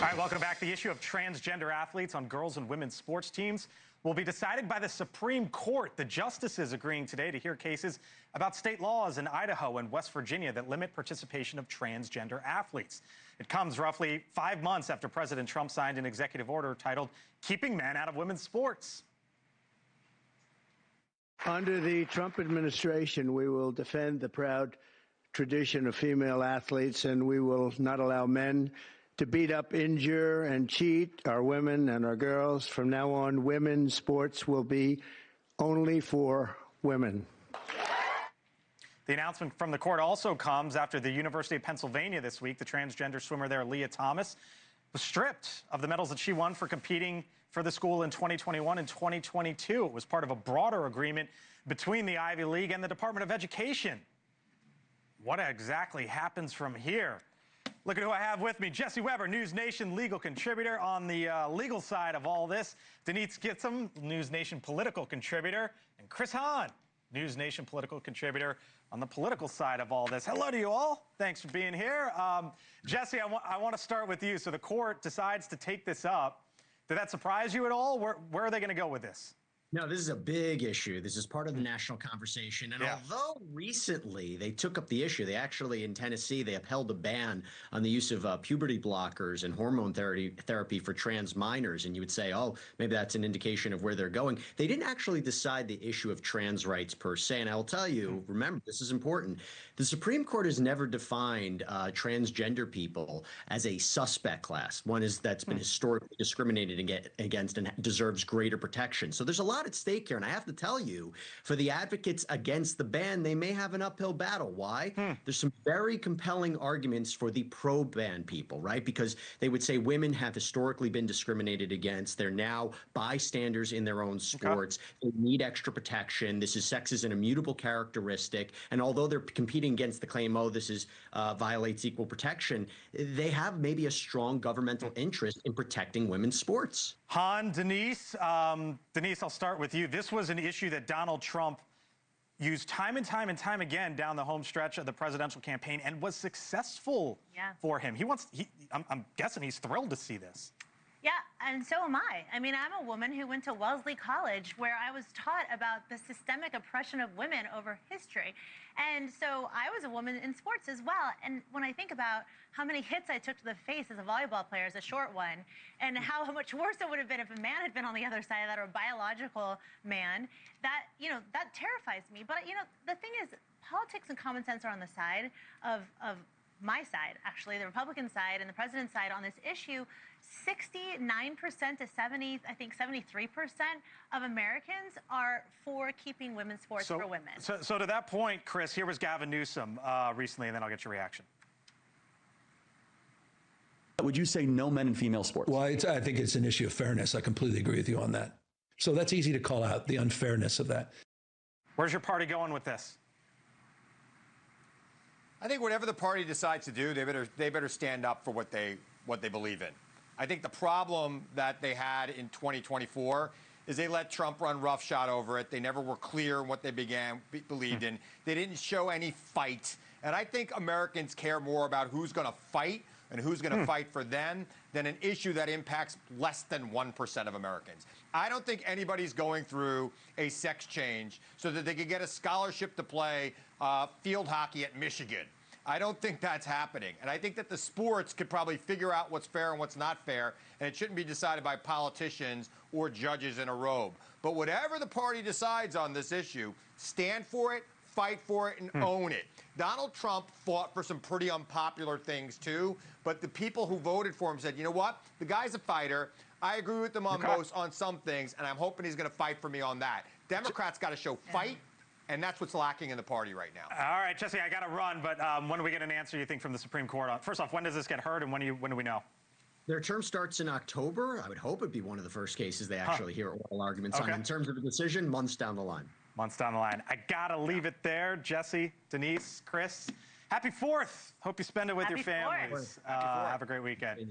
All right, welcome back. The issue of transgender athletes on girls' and women's sports teams will be decided by the Supreme Court. The justices agreeing today to hear cases about state laws in Idaho and West Virginia that limit participation of transgender athletes. It comes roughly 5 months after President Trump signed an executive order titled Keeping Men Out of Women's Sports. Under the Trump administration, we will defend the proud tradition of female athletes, and we will not allow men to beat up, injure, and cheat our women and our girls. From now on, women's sports will be only for women. The announcement from the court also comes after the University of Pennsylvania this week. The transgender swimmer there, Lia Thomas, was stripped of the medals that she won for competing for the school in 2021 and 2022. It was part of a broader agreement between the Ivy League and the Department of Education. What exactly happens from here? Look at who I have with me. Jesse Weber, NewsNation legal contributor on the legal side of all this. Denise Gitsham, NewsNation political contributor. And Chris Hahn, NewsNation political contributor on the political side of all this. Hello to you all. Thanks for being here. Jesse, I want to start with you. So the court decides to take this up. Did that surprise you at all? Where are they going to go with this? No, this is a big issue. This is part of the national conversation. And although recently they took up the issue, they actually, in Tennessee, they upheld a ban on the use of puberty blockers and hormone therapy for trans minors. And you would say, oh, maybe that's an indication of where they're going. They didn't actually decide the issue of trans rights per se. And I'll tell you, remember, this is important. The Supreme Court has never defined transgender people as a suspect class, one that's been historically discriminated against and deserves greater protection. So there's a lot at stake here. And I have to tell you, for the advocates against the ban, they may have an uphill battle. Why? There's some very compelling arguments for the pro-ban people, right? Because they would say women have historically been discriminated against. They're now bystanders in their own sports. They need extra protection. Sex is an immutable characteristic. And although they're competing against the claim, oh, this is violates equal protection, they have maybe a strong governmental interest in protecting women's sports. Hahn, Denise, Denise, I'll start with you. This was an issue that Donald Trump used time and time again down the home stretch of the presidential campaign and was successful for him. I'm guessing he's thrilled to see this. Yeah, and so am I. I mean, I'm a woman who went to Wellesley College, where I was taught about the systemic oppression of women over history. And so I was a woman in sports as well. And when I think about how many hits I took to the face as a volleyball player, as a short one, and how much worse it would have been if a man had been on the other side of that, or a biological man, that, that terrifies me. But, the thing is, politics and common sense are on the side of my side, actually, the Republican side and the president's side on this issue. 69% to 70, I think 73% of Americans are for keeping women's sports for women. So to that point, Chris, here was Gavin Newsom recently, and then I'll get your reaction. Would you say no men in female sports? Well, I think it's an issue of fairness. I completely agree with you on that. So that's easy to call out, the unfairness of that. Where's your party going with this? I think whatever the party decides to do, they better stand up for what they believe in. I think the problem that they had in 2024 is they let Trump run roughshod over it. They never were clear in what they believed in. They didn't show any fight. And I think Americans care more about who's going to fight and who's going to fight for them than an issue that impacts less than 1% of Americans. I don't think anybody's going through a sex change so that they could get a scholarship to play field hockey at Michigan. I don't think that's happening. And I think that the sports could probably figure out what's fair and what's not fair, and it shouldn't be decided by politicians or judges in a robe. But whatever the party decides on this issue, stand for it, fight for it, and own it. Donald Trump fought for some pretty unpopular things, too, but the people who voted for him said, you know what? The guy's a fighter. I agree with him on some things, and I'm hoping he's going to fight for me on that. Democrats got to show fight. And that's what's lacking in the party right now. All right, Jesse, I got to run, but when do we get an answer, you think, from the Supreme Court? First off, when does this get heard, and when do we know? Their term starts in October. I would hope it'd be one of the first cases they actually hear oral arguments on. In terms of a decision, months down the line. Months down the line. I got to leave it there. Jesse, Denise, Chris, happy 4th. Hope you spend it with your families. Have a great weekend.